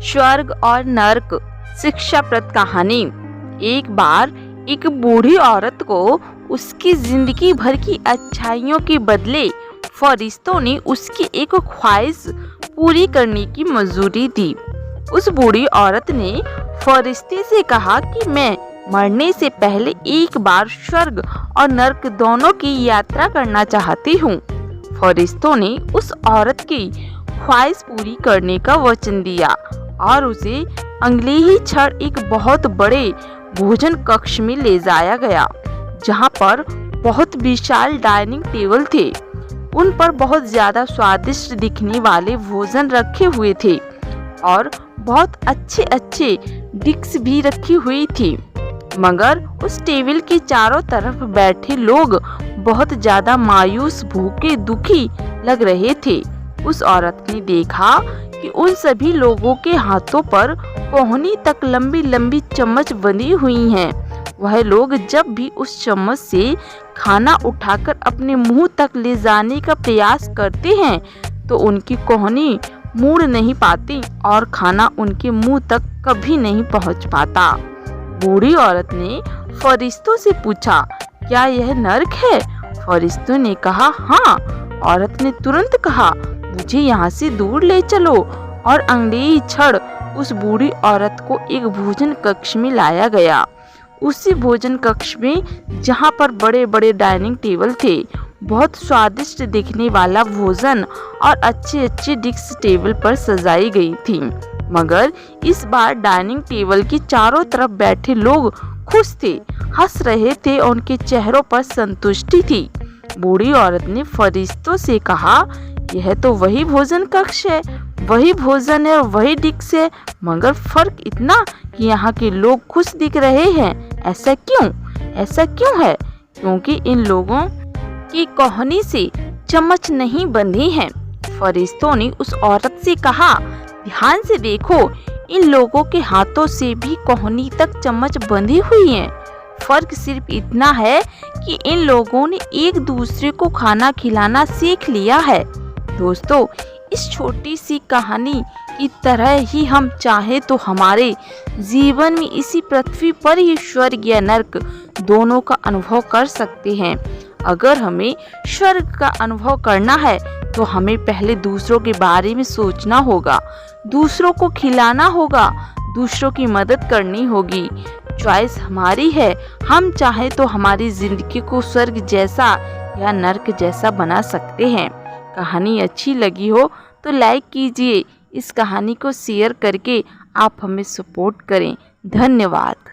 स्वर्ग और नर्क शिक्षाप्रद कहानी। एक बार एक बूढ़ी औरत को उसकी जिंदगी भर की अच्छाइयों के बदले फरिश्तों ने उसकी एक ख्वाहिश पूरी करने की मंजूरी दी। उस बूढ़ी औरत ने फरिश्ते से कहा कि मैं मरने से पहले एक बार स्वर्ग और नर्क दोनों की यात्रा करना चाहती हूँ। फरिश्तों ने उस औरत की ख्वाहिश पूरी करने का वचन दिया और उसे अगले ही क्षण एक बहुत बड़े भोजन कक्ष में ले जाया गया, जहाँ पर बहुत विशाल डाइनिंग टेबल थे। उन पर बहुत ज्यादा स्वादिष्ट दिखने वाले भोजन रखे हुए थे और बहुत अच्छे अच्छे डिश भी रखी हुई थी। मगर उस टेबल के चारों तरफ बैठे लोग बहुत ज्यादा मायूस, भूखे, दुखी लग रहे थे। उस औरत ने देखा कि उन सभी लोगों के हाथों पर कोहनी तक लंबी लंबी चम्मच बंधी हुई हैं। वह लोग जब भी उस चम्मच से खाना उठाकर अपने मुंह तक ले जाने का प्रयास करते हैं तो उनकी कोहनी मुड़ नहीं पाती और खाना उनके मुंह तक कभी नहीं पहुंच पाता। बूढ़ी औरत ने फरिश्तों से पूछा, क्या यह नर्क है? फरिश्तों ने कहा, हाँ। औरत ने तुरंत कहा, मुझे यहाँ से दूर ले चलो, और अगले ही क्षण उस बूढ़ी औरत को एक भोजन कक्ष में लाया गया। उसी भोजन कक्ष में जहाँ पर बड़े बड़े डाइनिंग टेबल थे, बहुत स्वादिष्ट दिखने वाला भोजन और अच्छे अच्छे डिश टेबल पर सजाई गई थी। मगर इस बार डाइनिंग टेबल के चारों तरफ बैठे लोग खुश थे, हंस रहे थे, उनके चेहरों पर संतुष्टि थी। बूढ़ी औरत ने फरिश्तों से कहा, यह तो वही भोजन कक्ष है, वही भोजन है और वही डिश है, मगर फर्क इतना कि यहाँ के लोग खुश दिख रहे हैं। ऐसा क्यों है? क्योंकि इन लोगों की कोहनी से चम्मच नहीं बंधी है। फरिश्तों ने उस औरत से कहा, ध्यान से देखो, इन लोगों के हाथों से भी कोहनी तक चम्मच बंधी हुई है। फर्क सिर्फ इतना है कि इन लोगों ने एक दूसरे को खाना खिलाना सीख लिया है। दोस्तों, इस छोटी सी कहानी की तरह ही हम चाहे तो हमारे जीवन में इसी पृथ्वी पर ही स्वर्ग या नर्क दोनों का अनुभव कर सकते हैं। अगर हमें स्वर्ग का अनुभव करना है तो हमें पहले दूसरों के बारे में सोचना होगा, दूसरों को खिलाना होगा, दूसरों की मदद करनी होगी। चॉइस हमारी है, हम चाहे तो हमारी जिंदगी को स्वर्ग जैसा या नर्क जैसा बना सकते हैं। कहानी अच्छी लगी हो तो लाइक कीजिए, इस कहानी को शेयर करके आप हमें सपोर्ट करें। धन्यवाद।